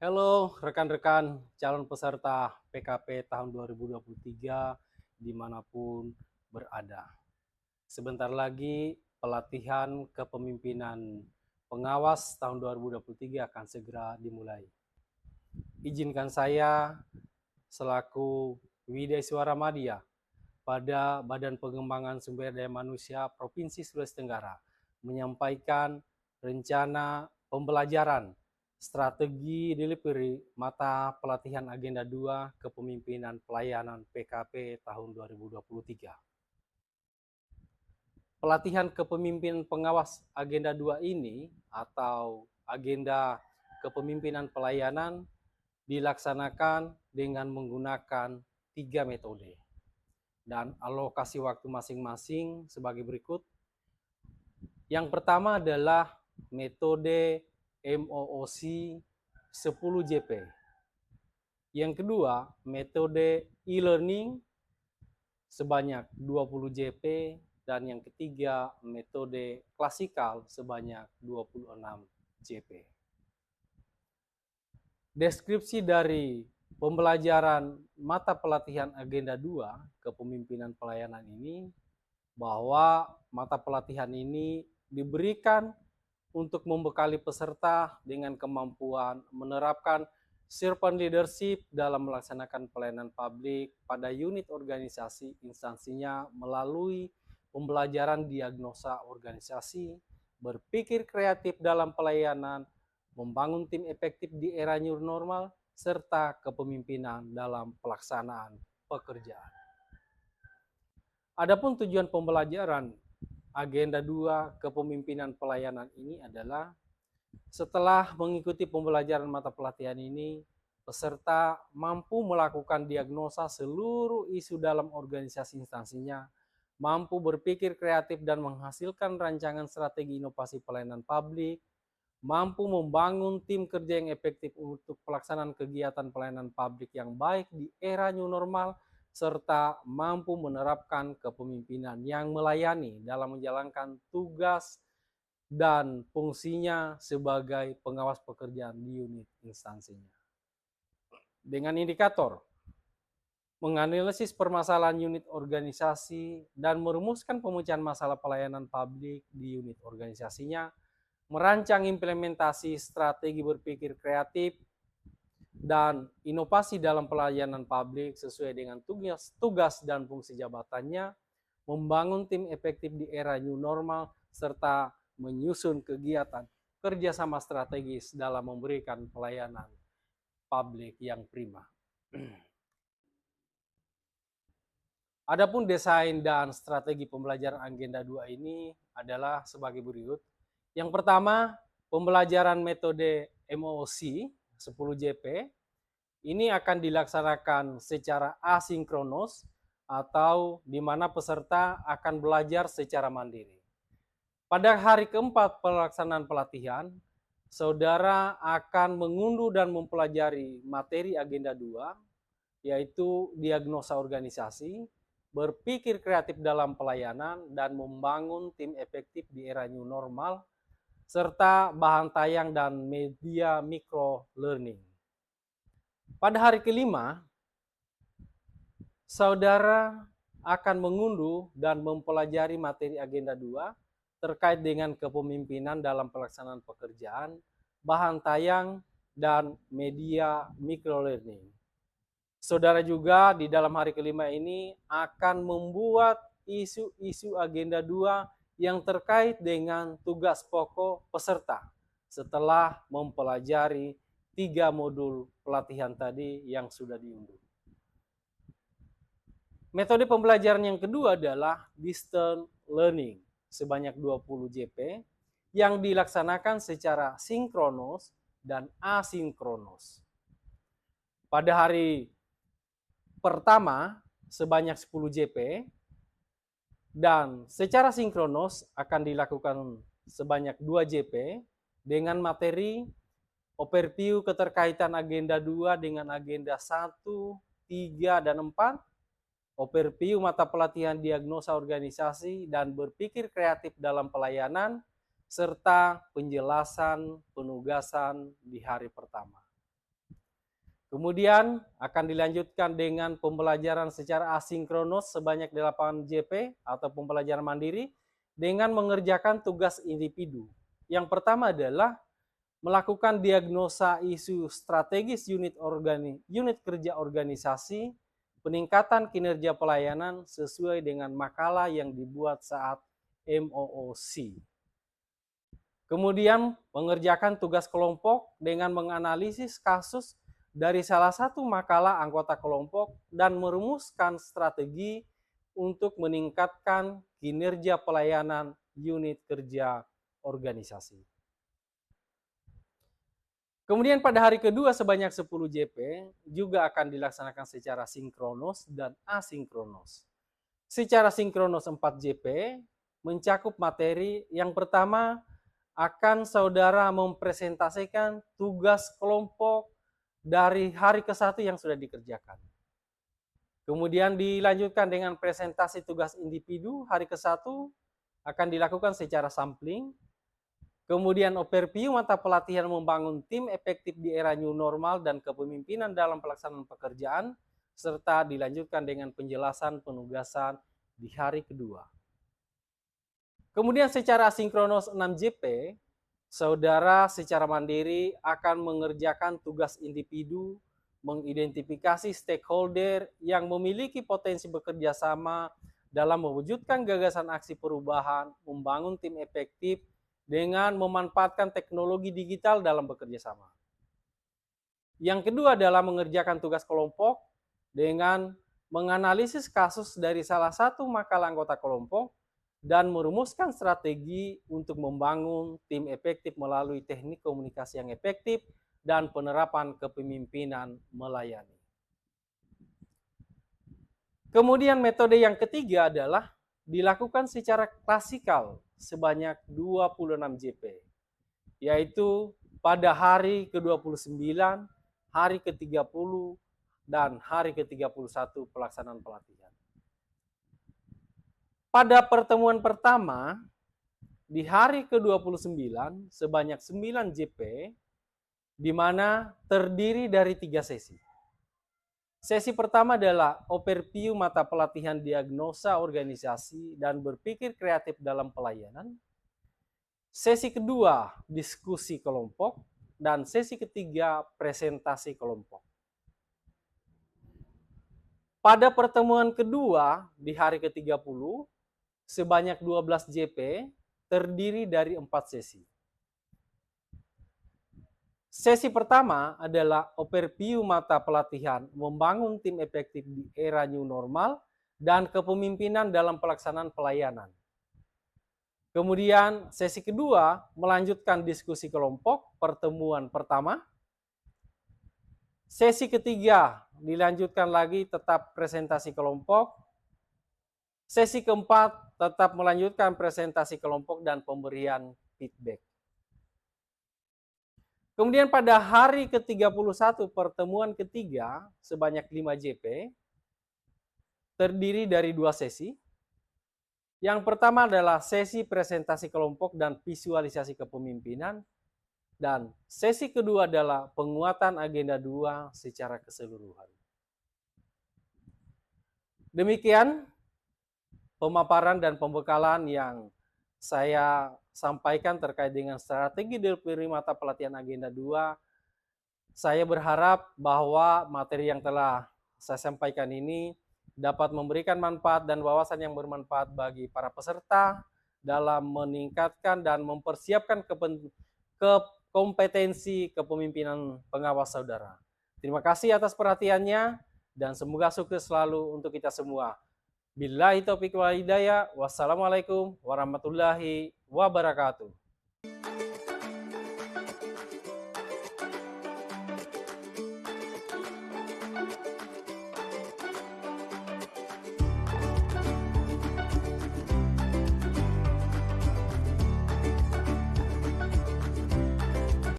Halo rekan-rekan calon peserta PKP tahun 2023 dimanapun berada. Sebentar lagi pelatihan kepemimpinan pengawas tahun 2023 akan segera dimulai. Izinkan saya selaku Widya Suara Madya pada Badan Pengembangan Sumber Daya Manusia Provinsi Sulawesi Tenggara menyampaikan rencana pembelajaran strategi delivery mata pelatihan agenda 2 kepemimpinan pelayanan PKP tahun 2023. Pelatihan kepemimpinan pengawas agenda 2 ini atau agenda kepemimpinan pelayanan dilaksanakan dengan menggunakan 3 metode dan alokasi waktu masing-masing sebagai berikut. Yang pertama adalah metode MOOC 10JP. Yang kedua, metode e-learning sebanyak 20JP dan yang ketiga, metode klasikal sebanyak 26JP. Deskripsi dari pembelajaran mata pelatihan agenda 2 kepemimpinan pelayanan ini bahwa mata pelatihan ini diberikan untuk membekali peserta dengan kemampuan menerapkan servant leadership dalam melaksanakan pelayanan publik pada unit organisasi instansinya melalui pembelajaran diagnosa organisasi, berpikir kreatif dalam pelayanan, membangun tim efektif di era new normal, serta kepemimpinan dalam pelaksanaan pekerjaan. Adapun tujuan pembelajaran agenda 2 kepemimpinan pelayanan ini adalah setelah mengikuti pembelajaran mata pelatihan ini, peserta mampu melakukan diagnosa seluruh isu dalam organisasi instansinya, mampu berpikir kreatif dan menghasilkan rancangan strategi inovasi pelayanan publik, mampu membangun tim kerja yang efektif untuk pelaksanaan kegiatan pelayanan publik yang baik di era new normal, serta mampu menerapkan kepemimpinan yang melayani dalam menjalankan tugas dan fungsinya sebagai pengawas pekerjaan di unit instansinya. Dengan indikator menganalisis permasalahan unit organisasi dan merumuskan pemecahan masalah pelayanan publik di unit organisasinya, merancang implementasi strategi berpikir kreatif dan inovasi dalam pelayanan publik sesuai dengan tugas dan fungsi jabatannya, membangun tim efektif di era new normal, serta menyusun kegiatan kerjasama strategis dalam memberikan pelayanan publik yang prima. Adapun desain dan strategi pembelajaran agenda 2 ini adalah sebagai berikut. Yang pertama, pembelajaran metode MOOC 10JP ini akan dilaksanakan secara asinkronus atau di mana peserta akan belajar secara mandiri. Pada hari keempat pelaksanaan pelatihan, saudara akan mengunduh dan mempelajari materi agenda 2, yaitu diagnosa organisasi, berpikir kreatif dalam pelayanan, dan membangun tim efektif di era new normal, serta bahan tayang dan media micro learning. Pada hari kelima, saudara akan mengunduh dan mempelajari materi agenda 2 terkait dengan kepemimpinan dalam pelaksanaan pekerjaan, bahan tayang, dan media micro learning. Saudara juga di dalam hari kelima ini akan membuat isu-isu agenda 2 yang terkait dengan tugas pokok peserta setelah mempelajari 3 modul pelatihan tadi yang sudah diunduh. Metode pembelajaran yang kedua adalah distance learning sebanyak 20 JP yang dilaksanakan secara sinkronus dan asinkronus. Pada hari pertama sebanyak 10 JP dan secara sinkronus akan dilakukan sebanyak 2 JP dengan materi overview keterkaitan agenda 2 dengan agenda 1, 3, dan 4, overview mata pelatihan diagnosa organisasi dan berpikir kreatif dalam pelayanan, serta penjelasan penugasan di hari pertama. Kemudian akan dilanjutkan dengan pembelajaran secara asinkronus sebanyak 8 JP atau pembelajaran mandiri dengan mengerjakan tugas individu. Yang pertama adalah melakukan diagnosa isu strategis unit kerja organisasi, peningkatan kinerja pelayanan sesuai dengan makalah yang dibuat saat MOOC. Kemudian mengerjakan tugas kelompok dengan menganalisis kasus dari salah satu makalah anggota kelompok dan merumuskan strategi untuk meningkatkan kinerja pelayanan unit kerja organisasi. Kemudian pada hari kedua sebanyak 10 JP juga akan dilaksanakan secara sinkronus dan asinkronus. Secara sinkronus 4 JP mencakup materi yang pertama akan saudara mempresentasikan tugas kelompok dari hari ke-1 yang sudah dikerjakan. Kemudian dilanjutkan dengan presentasi tugas individu hari ke-1 akan dilakukan secara sampling. Kemudian overview mata pelatihan membangun tim efektif di era new normal dan kepemimpinan dalam pelaksanaan pekerjaan, serta dilanjutkan dengan penjelasan penugasan di hari kedua. Kemudian secara asinkronus 6 JP, saudara secara mandiri akan mengerjakan tugas individu, mengidentifikasi stakeholder yang memiliki potensi bekerja sama dalam mewujudkan gagasan aksi perubahan, membangun tim efektif, dengan memanfaatkan teknologi digital dalam bekerja sama. Yang kedua adalah mengerjakan tugas kelompok dengan menganalisis kasus dari salah satu makalah anggota kelompok dan merumuskan strategi untuk membangun tim efektif melalui teknik komunikasi yang efektif dan penerapan kepemimpinan melayani. Kemudian metode yang ketiga adalah dilakukan secara klasikal sebanyak 26 JP, yaitu pada hari ke-29, hari ke-30, dan hari ke-31 pelaksanaan pelatihan. Pada pertemuan pertama, di hari ke-29 sebanyak 9 JP, di mana terdiri dari 3 sesi. Sesi pertama adalah overview mata pelatihan diagnosa organisasi dan berpikir kreatif dalam pelayanan. Sesi kedua, diskusi kelompok. Dan sesi ketiga, presentasi kelompok. Pada pertemuan kedua di hari ke-30, sebanyak 12 JP terdiri dari 4 sesi. Sesi pertama adalah overview mata pelatihan membangun tim efektif di era new normal dan kepemimpinan dalam pelaksanaan pelayanan. Kemudian sesi kedua melanjutkan diskusi kelompok pertemuan pertama. Sesi ketiga dilanjutkan lagi tetap presentasi kelompok. Sesi keempat tetap melanjutkan presentasi kelompok dan pemberian feedback. Kemudian pada hari ke-31 pertemuan ketiga sebanyak 5 JP terdiri dari 2 sesi. Yang pertama adalah sesi presentasi kelompok dan visualisasi kepemimpinan. Dan sesi kedua adalah penguatan agenda 2 secara keseluruhan. Demikian pemaparan dan pembekalan yang saya sampaikan terkait dengan strategi delivery mata pelatihan agenda 2. Saya berharap bahwa materi yang telah saya sampaikan ini dapat memberikan manfaat dan wawasan yang bermanfaat bagi para peserta dalam meningkatkan dan mempersiapkan kompetensi kepemimpinan pengawas saudara. Terima kasih atas perhatiannya dan semoga sukses selalu untuk kita semua. Billahi taufiq wal hidayah. Wassalamualaikum warahmatullahi wabarakatuh.